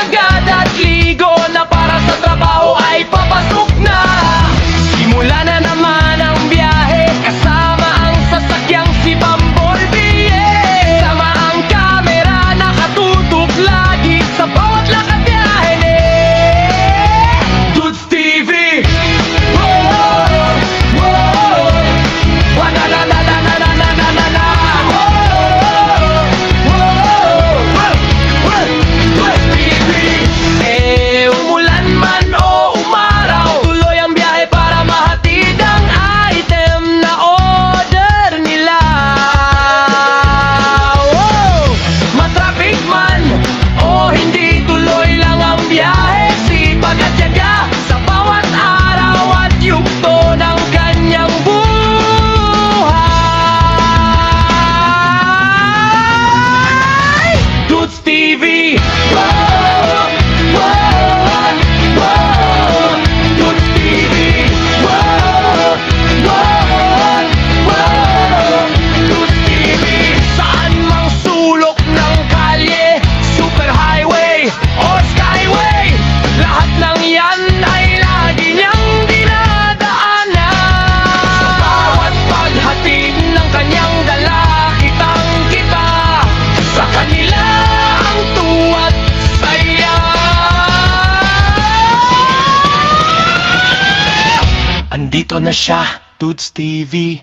agad at ligo na para sa trabaho ay papasok na. Simula na naman ang biyahe kasama ang sasakyang si Bumblebee. Sama ang kamera nakatutok lagi sa bawat lakad biyahe. Dudes TV. Umulan man o umaraw, tuloy ang biyahe para mahatid ang item na order nila. Matraffic man o hindi, tuloy lang ang biyahe. Sipag at tiyaga sa bawat araw at yugto ng kanyang buhay. Dudes TV. Dudes TV. Dudes TV. Saan mang sulok ng kalye, superhighway o skyway, lahat ng yan ay lagi niyang dinadaanan. Sa bawat paghatid ng kanyang dala, kitang-kita sa kanila ang tuwa't saya. Andito na siya, Dudes TV.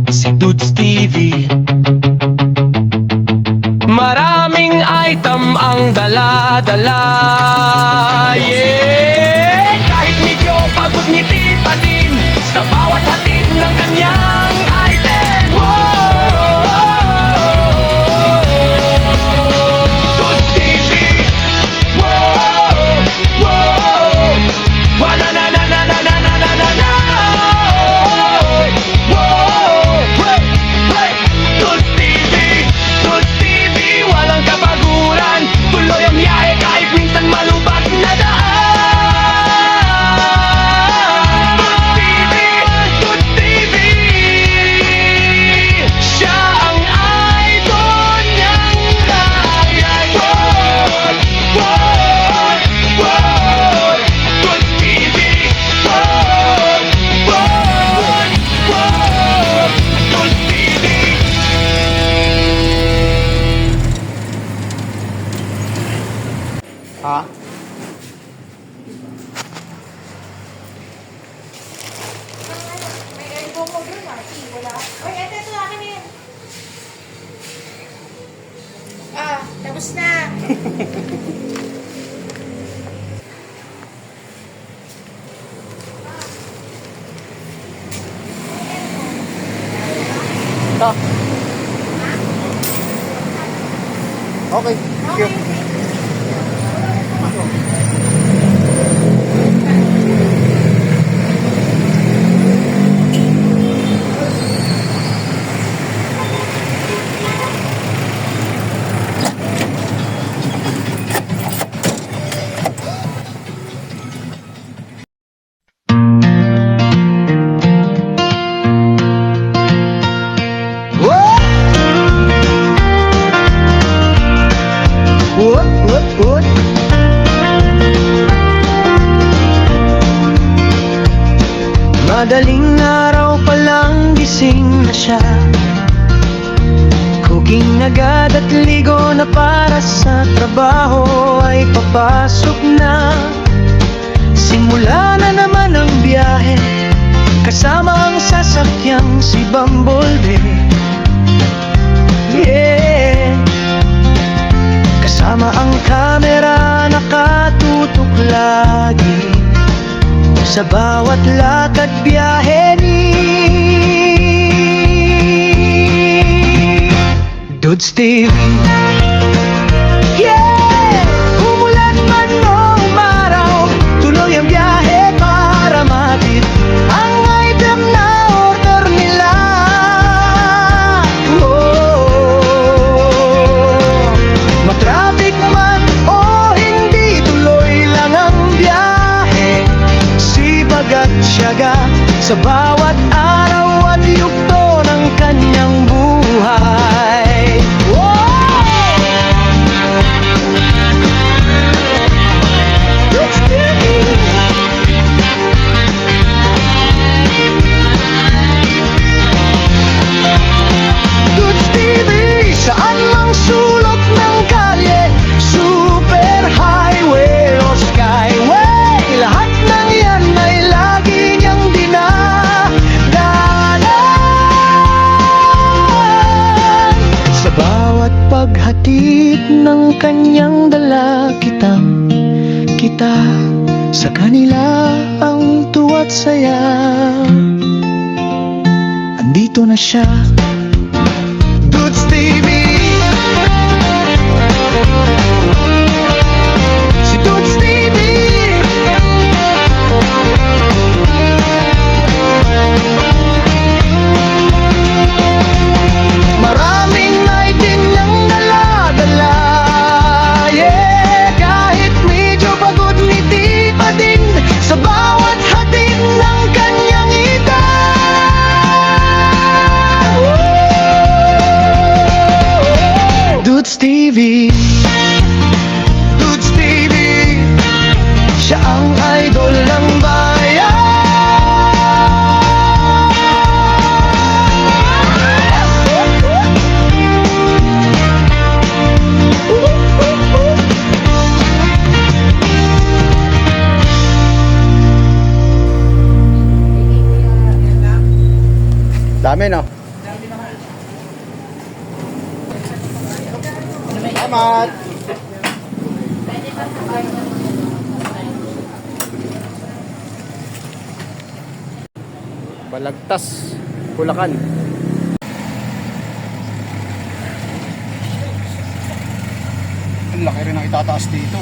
Si Dudes TV. Maraming item ang dala-dala. Yeah! Kahit medyo pagod ngiti pa din sa bawat hatid ng kanyang item. Dudes TV. Dudes TV. Dudes TV. Walang kabaguran, tuloy ang biyahe kahit minsan malubak na daan. Dudes TV. Siya ang idol niyang bayan. Dudes TV. Dudes TV. Ha? May elbow mo doon, Marty. Wala. Oy, ito akin yan. Tapos na. Ito. Okay. Thank you. What? Madaling araw pa lang gising na siya, cooking agad at ligo na para sa trabaho ay papasok na. Simula na naman ang biyahe kasama ang sasakyang si Bumblebee. Yeah. Kasama ang kamera nakatutok lagi sa bawat lakad biyahe ni Dudes TV. Yeah! Umulan man o umaraw, tuloy ang biyahe para matid ang item na order nila. Matraffic man o hindi, tuloy lang ang biyahe. Sipag at tiyaga sa bawat araw at yugto ng kanyang buhay. kanyang dala kita sa kanila ang tuwa't saya. Andito na siya, Toots TV. Si Toots TV. Maraming item niyang dala-dala, yeah. Kahit medyo pagod, ngiti pa din sa bawat hatid ng kanyang edad. Toots TV, Toots TV, siya ang idol ng bayan. Dami, no? Salamat! Balagtas, Bulacan. Ang laki rin ang itataas dito.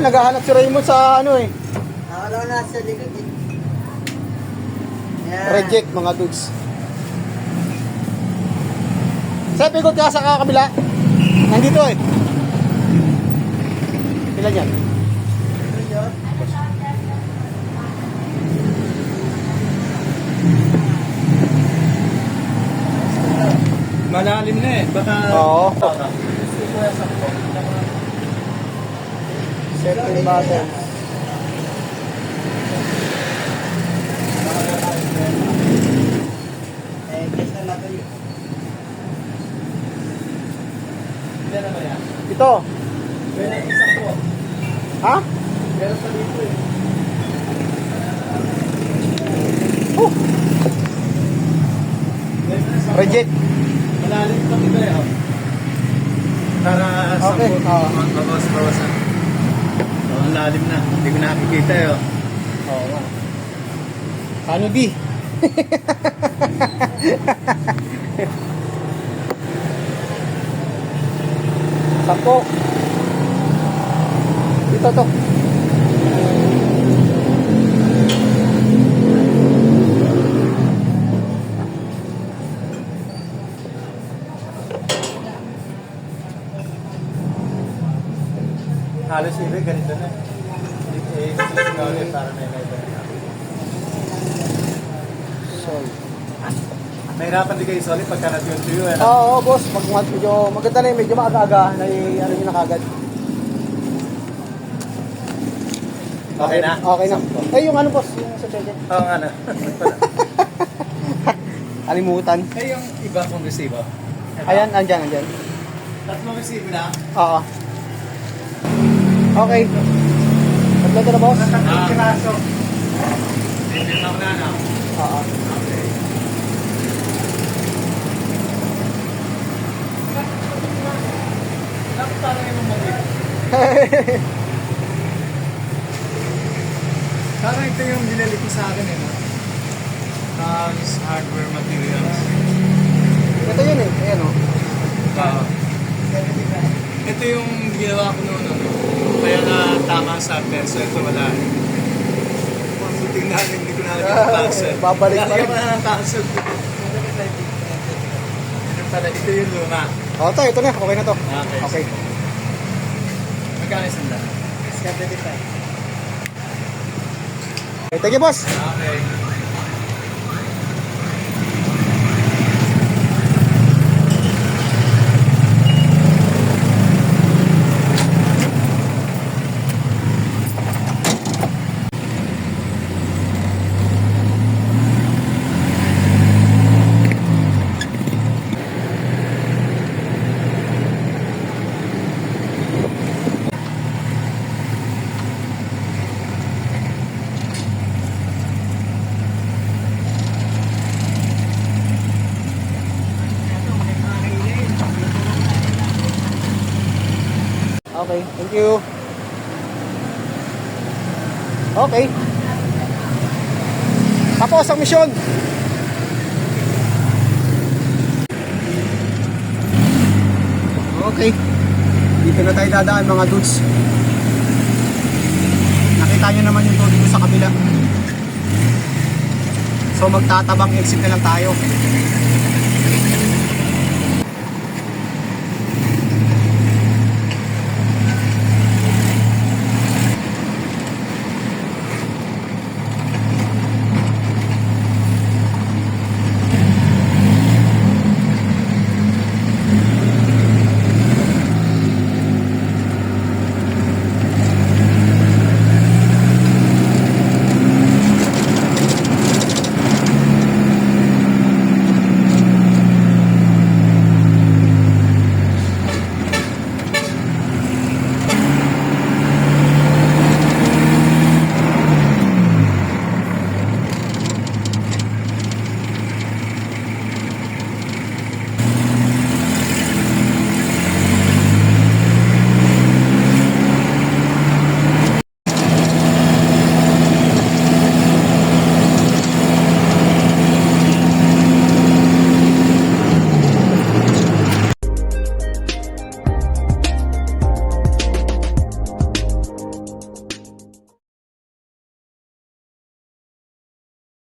naghahanap si Raymond sa ano eh. Nakala ko nasa likod eh. Yan. Reject mga dudes. Sep, ikot ka sa kabila. Nandito eh. Ilan yan? Malalim na eh. Baka... Oo. Setting button. Eh, guess na natin yun. Hindi na ba yan? Ito. Pwede isang po. Ha? Meron pa dito eh. Reject. Malalim pa iba eh. oh. Para Okay. Oo. bawas-bawasan. So, ang lalim na. Hindi ko nakikita eh. oh. Oo nga. Ano B? Sampo. Dito to. Halos ibig ganito na. Eh, gusto ko ulit para may iba. So. Mahirapan din kayo solid pagka na-tune to you. Eh, no? Oo, boss. Medyo maganda na yun. Medyo maaga-aga. Ano yun na kagad. Okay na? Okay na. Eh, yung ano, boss? Yung sa cheche. Oo nga na. Kalimutan. Eh, yung iba kong resibo. Ayan, andyan. Tatlong resibo na. Oo. Okay. Tatlo na, boss? Tatlong piraso. Hindi na ako na, no? Oo. Okay. Dapat parang yung mga Parang ito yung binili ko sa akin eh, no? Hans Hardware Materials. Ito yun eh. Ayan o. Oo. Ito yung ginawa ko noon, no? Kaya na tama sa peso, ito wala. Buting na, hindi ko na ng cancel. Babalik pa rin. Lagyan ko na ng cancel. Ito pala, ito yung luma. O, ito na. Okay na to. Okay. Okay. Magkano isang daan? Okay, thank you, boss. Okay. Okay, thank you. Okay. Tapos ang misyon. Okay. Dito na tayo dadaan mga dudes. Nakita nyo naman yung tubig ko sa kabila. So magtatabang exit na lang tayo.